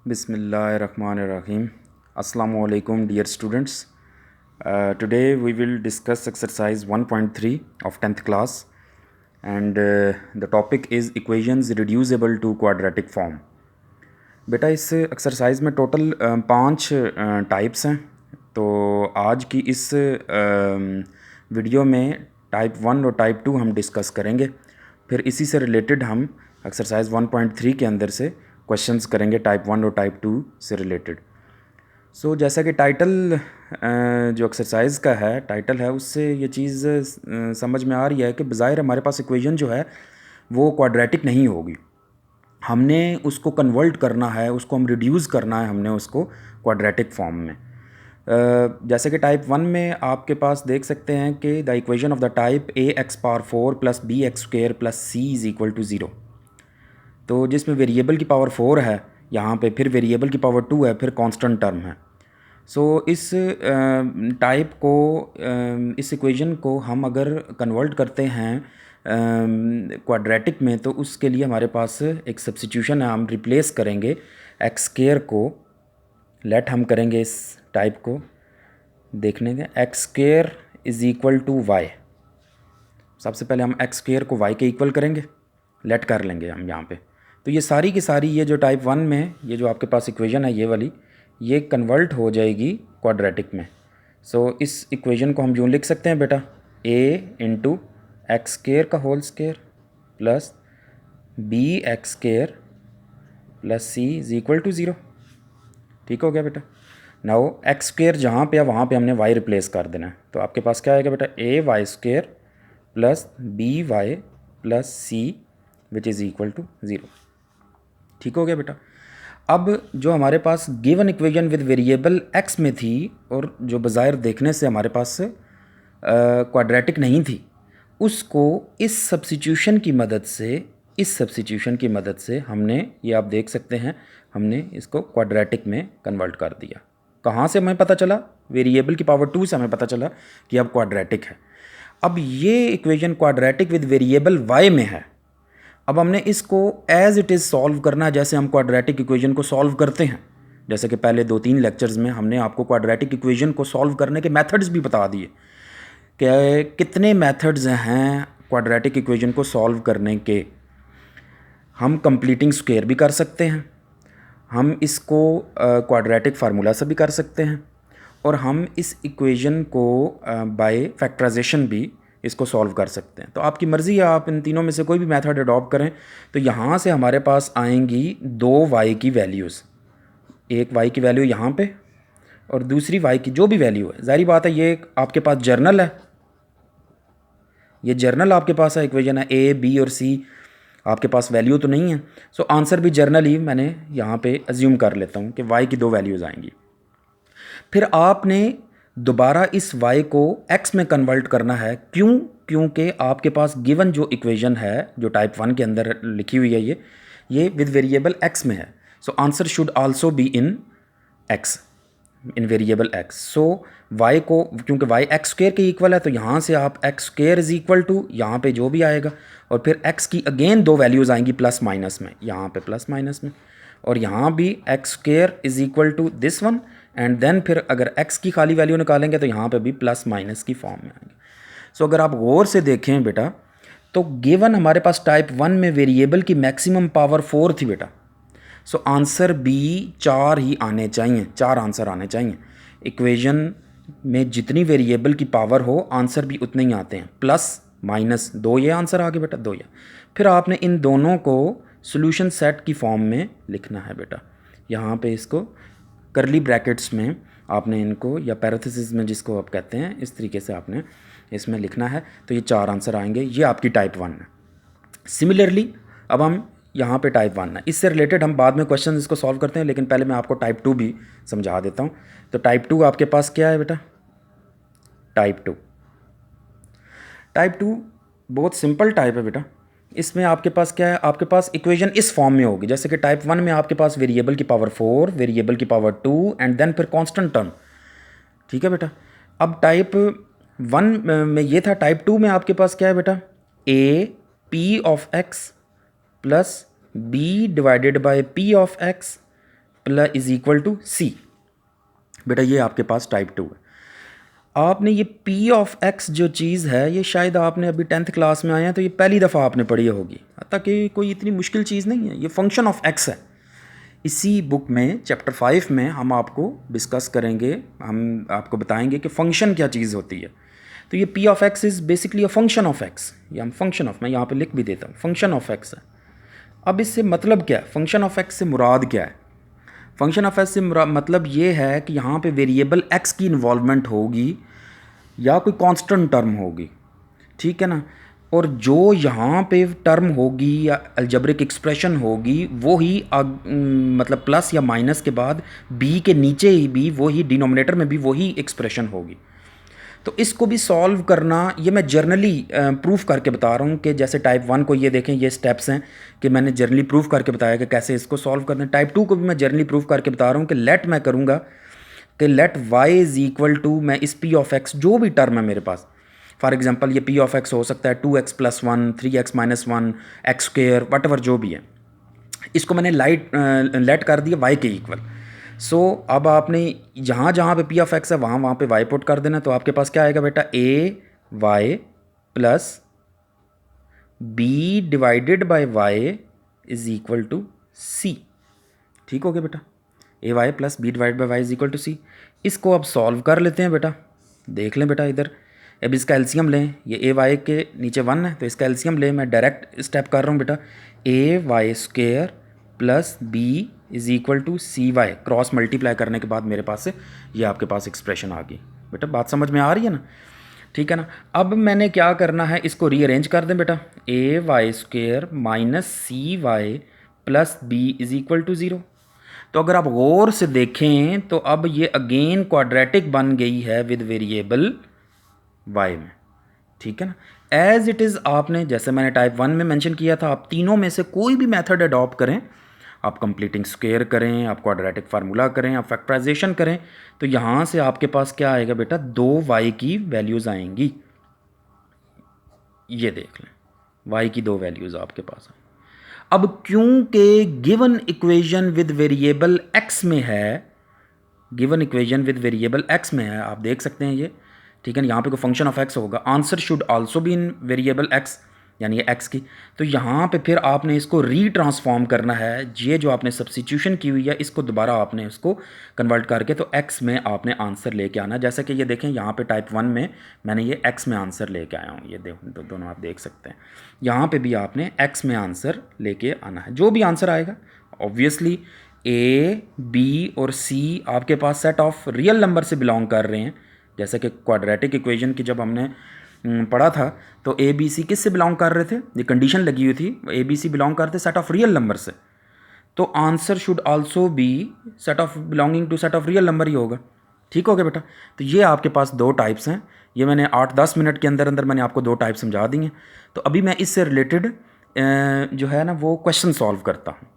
Bismillahirrahmanirrahim. Assalamu alaikum, dear students. Today we will discuss exercise 1.3 of 10th class, and the topic is equations reducible to quadratic form. बेटा इस exercise में total 5 types हैं। तो आज की इस video में टाइप 1 और टाइप 2 हम डिस्कस करेंगे। फिर इसी से रिलेटेड हम एक्सरसाइज 1.3 के अंदर से क्वेश्चंस करेंगे टाइप 1 और टाइप 2 से रिलेटेड। सो जैसा कि टाइटल जो एक्सरसाइज का है टाइटल है, उससे ये चीज़ समझ में आ रही है कि बज़ाहिर हमारे पास इक्वेशन जो है वो क्वाड्रेटिक नहीं होगी। हमने उसको कन्वर्ट करना है, उसको हम रिड्यूस करना है हमने उसको क्वाड्रेटिक फॉर्म में। जैसे कि टाइप 1 में आपके पास देख सकते हैं कि the equation of the type ax⁴ plus bx² plus c is equal to 0। तो जिसमें वेरिएबल की पावर 4 है यहाँ पे, फिर वेरिएबल की पावर 2 है, फिर कांस्टेंट टर्म है। सो इस टाइप को, इस इक्वेशन को हम अगर कन्वर्ट करते हैं क्वाड्रेटिक में, तो उसके लिए हमारे पास एक सब्स्टिट्यूशन है। हम रिप्लेस करेंगे x² को, लेट हम करेंगे इस टाइप को देखने के, x² is equal to y। सबसे पहले हम x² को y के इक्वल करेंगे, लेट कर लेंगे हम यहाँ पे। तो ये सारी की सारी, ये जो टाइप 1 में ये जो आपके पास इक्वेशन है ये वाली, ये कन्वर्ट हो जाएगी क्वाड्रेटिक में। सो इस इक्वेशन को हम यूँ लिख सकते हैं बेटा, a इंटू x² का whole square plus bx² plus c is equal to 0। ठीक हो गया बेटा। नाउ x² जहाँ पे है वहाँ पे हमने y रिप्लेस कर देना है। तो आपके पास क्या आएगा बेटा, ay² plus by plus c which is equal to 0। ठीक हो गया बेटा। अब जो हमारे पास given equation with variable x में थी और जो बज़ाहिर देखने से हमारे पास क्वाड्रेटिक नहीं थी, उसको इस सब्स्टिट्यूशन की मदद से हमने, ये आप देख सकते हैं, हमने इसको क्वाड्रेटिक में कन्वर्ट कर दिया। कहाँ से हमें पता चला? वेरिएबल की पावर 2 से हमें पता चला कि अब क्वाड्रेटिक है। अब ये equation quadratic with variable y में है। अब हमने इसको एज इट इज़ सॉल्व करना है, जैसे हम क्वाड्रेटिक इक्वेशन को सॉल्व करते हैं। जैसे कि पहले 2-3 लेक्चर्स में हमने आपको क्वाड्रेटिक इक्वेशन को सॉल्व करने के मेथड्स भी बता दिए कि कितने मेथड्स हैं क्वाड्रेटिक इक्वेशन को सॉल्व करने के। हम कंप्लीटिंग स्क्वायर भी कर सकते हैं, हम इसको क्वाड्रेटिक फार्मूला से भी कर सकते हैं, और हम इस इक्वेशन को बाय फैक्टराइजेशन भी इसको सॉल्व कर सकते हैं। तो आपकी मर्ज़ी है, आप इन तीनों में से कोई भी मेथड अडॉप्ट करें। तो यहाँ से हमारे पास आएंगी 2 y की वैल्यूज़, एक y की वैल्यू यहाँ पे और दूसरी y की जो भी वैल्यू है। ज़ाहिर बात है ये आपके पास जर्नल है, ये जर्नल आपके पास है, इक्वेशन है a b और c, आपके पास वैल्यू तो नहीं है। सो आंसर भी जर्नल ही मैंने यहाँ पे अज्यूम कर लेता हूँ कि y की 2 वैल्यूज़ आएंगी। फिर आपने दोबारा इस y को x में कन्वर्ट करना है। क्यों? क्योंकि आपके पास गिवन जो इक्वेशन है जो टाइप 1 के अंदर लिखी हुई है ये विद वेरिएबल x में है। So answer should also be in x, in variable x। So y को, क्योंकि y x² के इक्वल है, तो यहाँ से आप x² इज़ इक्वल टू यहाँ पे जो भी आएगा, और फिर x की अगेन 2 वैल्यूज़ आएंगी प्लस माइनस में, यहाँ पे प्लस माइनस में, और यहाँ भी x² is equal to this one, and then फिर अगर x की खाली वैल्यू निकालेंगे तो यहाँ पे भी प्लस माइनस की फॉर्म में आएंगे। सो अगर आप गौर से देखें बेटा, तो गिवन हमारे पास टाइप 1 में वेरिएबल की मैक्सिमम पावर 4 थी बेटा। सो आंसर बी 4 ही आने चाहिए, 4 आंसर आने चाहिए। इक्वेशन में जितनी वेरिएबल की पावर हो आंसर भी उतने ही आते हैं, प्लस माइनस 2 ये आंसर आ गए बेटा, 2 ये। फिर आपने इन दोनों को सॉल्यूशन सेट की फॉर्म में लिखना है बेटा। यहाँ पे इसको करली ब्रैकेट्स में आपने इनको, या पैरेंथेसिस में जिसको आप कहते हैं, इस तरीके से आपने इसमें लिखना है। तो ये 4 आंसर आएंगे, ये आपकी टाइप 1 है। सिमिलरली अब हम यहाँ पे टाइप 1 है, इससे रिलेटेड हम बाद में क्वेश्चन इसको सॉल्व करते हैं, लेकिन पहले मैं आपको टाइप 2 भी समझा देता हूँ। तो टाइप 2 आपके पास क्या है बेटा? टाइप 2 बहुत सिंपल टाइप है बेटा। इसमें आपके पास क्या है, आपके पास इक्वेशन इस फॉर्म में होगी, जैसे कि टाइप 1 में आपके पास वेरिएबल की पावर 4, वेरिएबल की पावर 2 एंड देन फिर कांस्टेंट टर्म। ठीक है बेटा। अब टाइप 1 में ये था, टाइप 2 में आपके पास क्या है बेटा? a p ऑफ x plus b divided by p ऑफ x plus is equal to C. बेटा ये आपके पास टाइप 2 है। आपने ये पी ऑफ एक्स जो चीज़ है ये शायद आपने अभी 10th क्लास में आए हैं तो ये पहली दफ़ा आपने पढ़ी होगी, ताकि कोई इतनी मुश्किल चीज़ नहीं है। ये फंक्शन ऑफ एक्स है। इसी बुक में चैप्टर 5 में हम आपको डिस्कस करेंगे, हम आपको बताएंगे कि फ़ंक्शन क्या चीज़ होती है। तो ये P of x is basically a function of x, या हम फंक्शन ऑफ, मैं यहाँ पे लिख भी देता हूँ, फंक्शन ऑफ एक्स है। अब इससे मतलब क्या है, फंक्शन ऑफ एक्स से मुराद क्या है? फंक्शन ऑफ एक्स से मतलब ये है कि यहाँ पे वेरिएबल एक्स की इन्वॉल्वमेंट होगी या कोई कांस्टेंट टर्म होगी, ठीक है ना। और जो यहाँ पे टर्म होगी या अलजेब्रिक एक्सप्रेशन होगी वो ही मतलब प्लस या माइनस के बाद बी के नीचे ही भी वही डिनोमिनेटर में भी वही एक्सप्रेशन होगी। तो इसको भी सॉल्व करना, ये मैं जर्नली प्रूफ करके बता रहा हूँ कि जैसे टाइप 1 को ये देखें, ये स्टेप्स हैं कि मैंने जर्नली प्रूफ करके बताया कि कैसे इसको सॉल्व करना है। टाइप 2 को भी मैं जर्नली प्रूफ करके बता रहा हूँ कि लेट मैं करूँगा कि let y is equal to, मैं इस p ऑफ x जो भी टर्म है मेरे पास, फॉर एग्जांपल ये p ऑफ x हो सकता है 2x plus 1, 3x minus 1, x square, what ever जो भी है, इसको मैंने लेट कर दिया y के इक्वल। सो अब आपने जहाँ जहाँ पे p ऑफ x है वहाँ वहाँ पे y पुट कर देना। तो आपके पास क्या आएगा बेटा, a y plus b divided by y is equal to c। ठीक हो गया बेटा, A Y plus B divide by Y is equal to C. इसको अब सॉल्व कर लेते हैं बेटा। देख लें बेटा इधर, अब इसका एलसीएम लें। ये ए वाई के नीचे 1 है तो इसका एलसीएम लें। मैं डायरेक्ट स्टेप कर रहा हूँ बेटा, A Y square plus B is equal to C Y, cross multiply करने के बाद मेरे पास से ये आपके पास एक्सप्रेशन आ गई। बेटा बात समझ में आ रही है ना, ठीक है ना। अब मैंने क्या करना है, इसको रीअरेंज कर दें बेटा, A Y square minus C Y plus B is equal to 0। तो अगर आप गौर से देखें तो अब ये अगेन क्वाड्रेटिक बन गई है विद वेरिएबल y में, ठीक है ना। एज इट इज़ आपने, जैसे मैंने टाइप 1 में मेंशन किया था, आप तीनों में से कोई भी मेथड अडॉप्ट करें, आप कंप्लीटिंग स्क्वायर करें, आप क्वाड्रेटिक फार्मूला करें, आप फैक्टराइजेशन करें, तो यहाँ से आपके पास क्या आएगा बेटा, 2y की वैल्यूज़ आएंगी। ये देख लें, y की 2 वैल्यूज़ आपके पास आएंगी। अब क्योंकि given equation with variable x में है, given equation with variable x में है, आप देख सकते हैं ये, ठीक है ना। यहाँ पे कोई फंक्शन ऑफ x होगा, answer should also be in variable x, यानी ये x की। तो यहाँ पे फिर आपने इसको रीट्रांसफॉर्म करना है, ये जो आपने सब्स्टिट्यूशन की हुई है इसको दोबारा आपने इसको कन्वर्ट करके तो x में आपने आंसर लेके आना है। जैसे कि ये देखें यहाँ पे टाइप 1 में मैंने ये x में आंसर लेके आया हूँ, ये दोनों आप देख सकते हैं। यहाँ पे भी आपने x में आंसर लेके आना है। जो भी आंसर आएगा ऑब्वियसली a, b और c आपके पास सेट ऑफ रियल नंबर से बिलोंग कर रहे हैं। जैसे कि क्वाड्रेटिक इक्वेशन की जब हमने पढ़ा था तो ए बी सी किस से बिलोंग कर रहे थे, ये कंडीशन लगी हुई थी, ए बी सी बिलोंग करते सेट ऑफ रियल नंबर से, तो answer should also be set of belonging to set of real number ही होगा। ठीक हो गया बेटा। तो ये आपके पास 2 टाइप्स हैं, ये मैंने 8-10 मिनट के अंदर अंदर मैंने आपको 2 टाइप समझा दी हैं। तो अभी मैं इससे रिलेटेड जो है ना वो क्वेश्चन सॉल्व करता हूँ।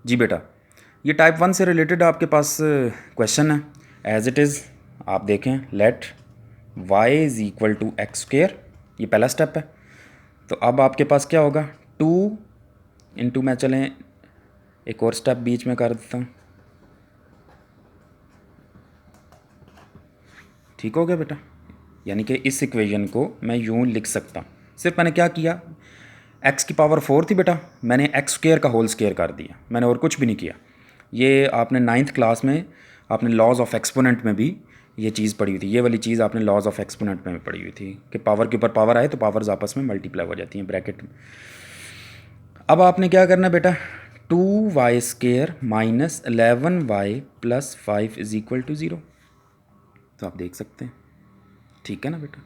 जी बेटा, ये टाइप 1 से रिलेटेड आपके पास क्वेश्चन है। एज इट इज़ आप देखें, let y is equal to x square, ये पहला स्टेप है। तो अब आपके पास क्या होगा, 2 इंटू, मैं चलें एक और स्टेप बीच में कर देता हूँ। ठीक हो गया बेटा, यानी कि इस इक्वेशन को मैं यूँ लिख सकता हूँ। सिर्फ मैंने क्या किया, x की पावर 4 थी बेटा, मैंने एक्स स्क्वेयर का होल स्क्वेयर कर दिया, मैंने और कुछ भी नहीं किया। ये आपने 9th क्लास में आपने लॉज ऑफ एक्सपोनेंट में भी ये चीज़ पढ़ी हुई थी, ये वाली चीज़ आपने लॉज ऑफ एक्सपोनेंट में भी पढ़ी हुई थी कि पावर के ऊपर पावर आए तो पावर्स आपस में मल्टीप्लाई हो जाती हैं ब्रैकेट में। अब आपने क्या करना है बेटा, 2y square minus 11y plus 5 is equal to 0। तो आप देख सकते हैं, ठीक है ना बेटा।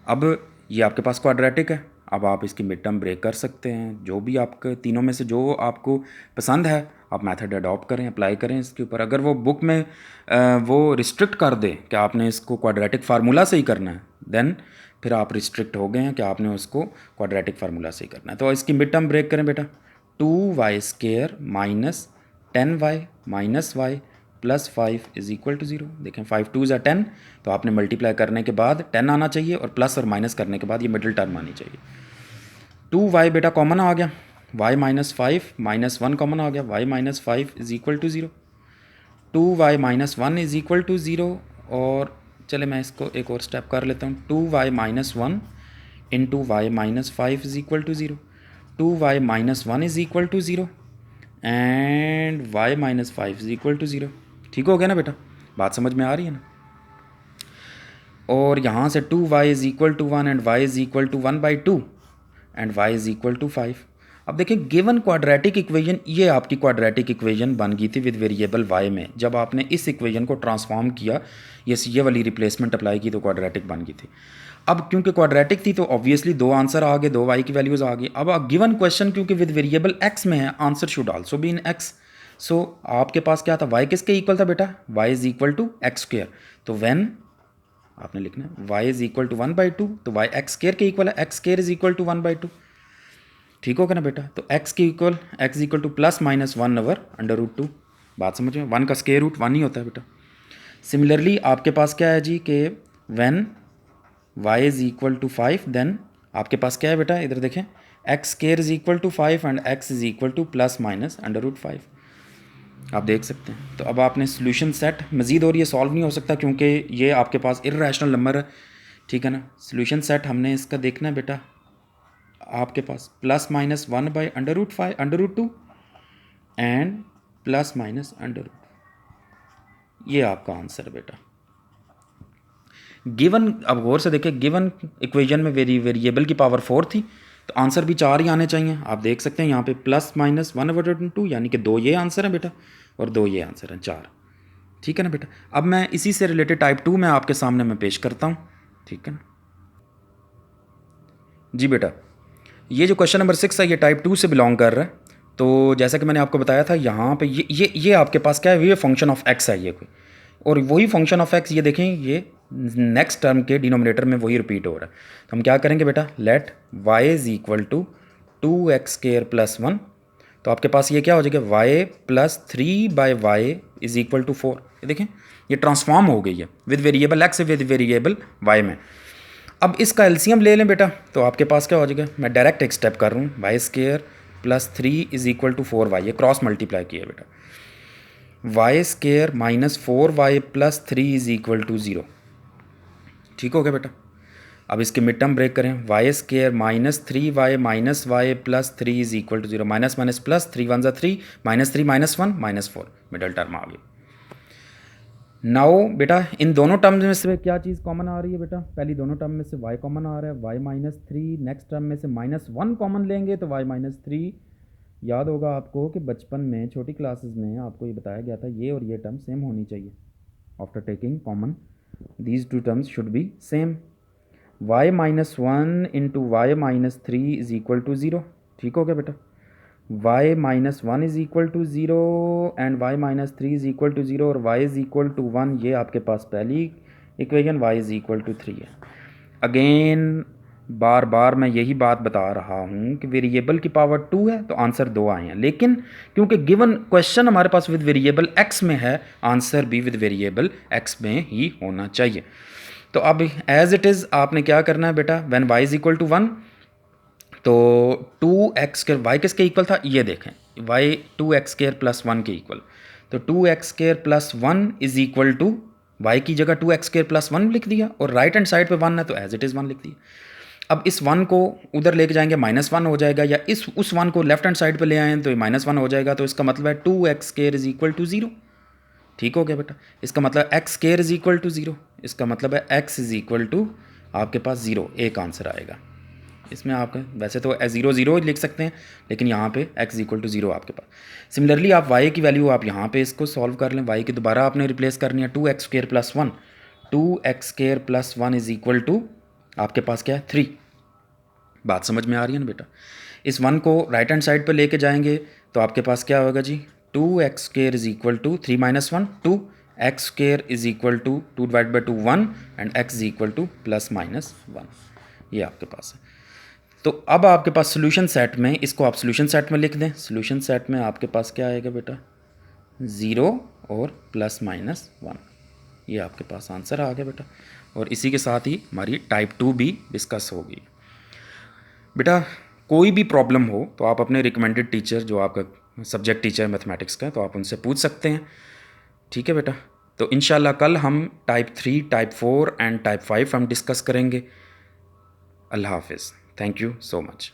अब ये आपके पास क्वाड्रेटिक है, अब आप इसकी मिड टर्म ब्रेक कर सकते हैं। जो भी आपके तीनों में से जो आपको पसंद है आप मेथड अडॉप्ट करें, अप्लाई करें इसके ऊपर। अगर वो बुक में वो रिस्ट्रिक्ट कर दे कि आपने इसको क्वाड्रेटिक फार्मूला से ही करना है, देन फिर आप रिस्ट्रिक्ट हो गए हैं कि आपने उसको क्वाड्रेटिक फार्मूला से ही करना है। तो इसकी मिड टर्म ब्रेक करें बेटा, 2y square minus 10y minus y plus 5 is equal to 0। देखें 5 2 ज़ा 10, तो आपने मल्टीप्लाई करने के बाद 10 आना चाहिए और प्लस और माइनस करने के बाद ये मिडिल टर्म आनी चाहिए। 2y बेटा कॉमन आ गया, y माइनस 5 माइनस 1 कॉमन आ गया, y minus 5 is equal to 0, 2y minus 1 is equal to 0। और चले मैं इसको एक और स्टेप कर लेता हूँ, 2y minus 1 into y minus 5 is equal to 0, 2y minus 1 is equal to 0 and y minus 5 is equal to 0। ठीक हो गया ना बेटा, बात समझ में आ रही है ना। और यहाँ से 2y is equal to 1 and y is equal to 1/2 and y is equal to 5। अब देखिए गिवन क्वाड्रेटिक इक्वेशन, ये आपकी क्वाड्रेटिक इक्वेशन बन गई थी विद वेरिएबल y में। जब आपने इस इक्वेशन को ट्रांसफॉर्म किया, ये वाली रिप्लेसमेंट अप्लाई की तो क्वाड्रेटिक बन गई थी। अब क्योंकि क्वाड्रेटिक थी तो ऑब्वियसली दो आंसर आ गए, दो y की वैल्यूज़ आ गई। अब गिवन क्वेश्चन क्योंकि विद वेरिएबल x में है, answer should also be in x। सो आपके पास क्या था, y किसके इक्वल था बेटा, y is equal to x square. तो व्हेन आपने लिखना है y इज़ इक्वल टू 1/2, तो y एक्स स्क्वेयर के इक्वल है, x square is equal to 1/2। ठीक होगा ना बेटा। तो x की equal x is equal to plus minus 1/√2। बात समझ में, 1 का स्क्वायर रूट 1 ही होता है बेटा। सिमिलरली आपके पास क्या है जी कि when y is equal to 5 then आपके पास क्या है बेटा, इधर देखें, x square is equal to 5 and x is equal to plus minus √5। आप देख सकते हैं। तो अब आपने सोल्यूशन सेट मज़ीद और ये सॉल्व नहीं हो सकता क्योंकि ये आपके पास इर्रेशनल नंबर है, ठीक है ना। सोल्यूशन सेट हमने इसका देखना है बेटा, आपके पास plus minus 1/√2 and plus minus √2, ये आपका आंसर है बेटा। गिवन, अब गौर से देखिए, गिवन इक्वेशन में वेरिएबल की पावर 4 थी तो आंसर भी 4 ही आने चाहिए। आप देख सकते हैं यहाँ पे प्लस माइनस 1/2 यानी कि 2 ये आंसर है बेटा और 2 ये आंसर है, 4। ठीक है ना बेटा। अब मैं इसी से रिलेटेड टाइप 2 में आपके सामने मैं पेश करता हूँ, ठीक है ना जी बेटा। ये जो क्वेश्चन नंबर 6 है ये टाइप 2 से बिलोंग कर रहा है। तो जैसा कि मैंने आपको बताया था, यहाँ पे ये आपके पास क्या है, ये फंक्शन ऑफ एक्स है ये कोई, और वही फंक्शन ऑफ एक्स ये देखें ये नेक्स्ट टर्म के डिनोमिनेटर में वही रिपीट हो रहा है। तो हम क्या करेंगे बेटा, let y is equal to 2x² plus 1। तो आपके पास ये क्या हो जाएगा, y plus 3/y is equal to 4। ये देखें ये ट्रांसफॉर्म हो गई है with variable x with variable y में। अब इसका एलसीएम ले लें बेटा, तो आपके पास क्या हो जाएगा, मैं डायरेक्ट एक स्टेप कर रहा हूँ, y² plus 3 is equal to 4y, ये क्रॉस मल्टीप्लाई किया बेटा, y² minus 4y plus 3 is equal to 0। ठीक हो गया बेटा। अब इसके मिड टर्म ब्रेक करें, y² minus 3y minus y plus 3 is equal to 0, minus minus plus, 3 1 ज़ा 3, minus 3 minus 1 minus 4, middle term आ गई। नाउ बेटा इन दोनों टर्म्स में से क्या चीज़ कॉमन आ रही है बेटा, पहली दोनों टर्म में से y कॉमन आ रहा है, y माइनस 3, नेक्स्ट टर्म में से माइनस 1 कॉमन लेंगे तो y माइनस 3। याद होगा आपको कि बचपन में छोटी क्लासेस में आपको ये बताया गया था ये और ये टर्म सेम होनी चाहिए। After taking common these two terms should be same. y minus 1 into y minus 3 is equal to 0। ठीक हो गया बेटा। y minus 1 is equal to 0 and y minus 3 is equal to 0 और y इज इक्वल टू 1, ये आपके पास पहली equation, y is equal to 3 है। अगेन बार बार मैं यही बात बता रहा हूँ कि वेरिएबल की पावर 2 है तो आंसर 2 आए हैं, लेकिन क्योंकि गिवन क्वेश्चन हमारे पास विद वेरिएबल x में है, आंसर भी विद वेरिएबल x में ही होना चाहिए। तो अब एज इट इज़ आपने क्या करना है बेटा, when y is equal to 1 तो 2x² y किसके इक्वल था, ये देखें y 2x² प्लस 1 के इक्वल, तो 2x² plus 1 is equal to y की जगह 2x² प्लस 1 लिख दिया और राइट हैंड साइड पे 1 है तो एज इट इज़ 1 लिख दिया। अब इस 1 को उधर लेके जाएंगे माइनस 1 हो जाएगा, या उस 1 को लेफ्ट हैंड साइड पे ले आए तो -1 हो जाएगा, तो इसका मतलब है 2x² इज इक्वल टू 0। ठीक हो गया बेटा। इसका मतलब x² इज इक्वल टू 0, इसका मतलब है x इज इक्वल टू आपके पास 0, एक आंसर आएगा इसमें। आपका वैसे तो 0 0 लिख सकते हैं, लेकिन यहाँ पे x इक्वल टू 0 आपके पास। सिमिलरली आप y की वैल्यू आप यहाँ पे इसको सॉल्व कर लें, y की दोबारा आपने रिप्लेस करनी है, 2x² plus 1, 2x² plus 1 is equal to आपके पास क्या है 3। बात समझ में आ रही है ना बेटा। इस 1 को राइट हैंड साइड पर लेके जाएंगे तो आपके पास क्या होगा जी, 2x² is equal to 3 minus 1 2, x² is equal to 2 divide by 2 1 and x is equal to plus minus 1, ये आपके पास है। तो अब आपके पास सोल्यूशन सेट में, इसको आप सोल्यूशन सेट में लिख दें, सोल्यूशन सेट में आपके पास क्या आएगा बेटा, 0 और प्लस माइनस 1, ये आपके पास आंसर आ गया बेटा। और इसी के साथ ही हमारी टाइप 2 भी डिस्कस होगी बेटा। कोई भी प्रॉब्लम हो तो आप अपने रिकमेंडेड टीचर, जो आपका सब्जेक्ट टीचर है मैथमेटिक्स का, तो आप उनसे पूछ सकते हैं। ठीक है बेटा, तो इंशाल्लाह कल हम टाइप 3, टाइप 4 एंड टाइप 5 हम डिस्कस करेंगे। अल्लाह हाफिज़। Thank you so much.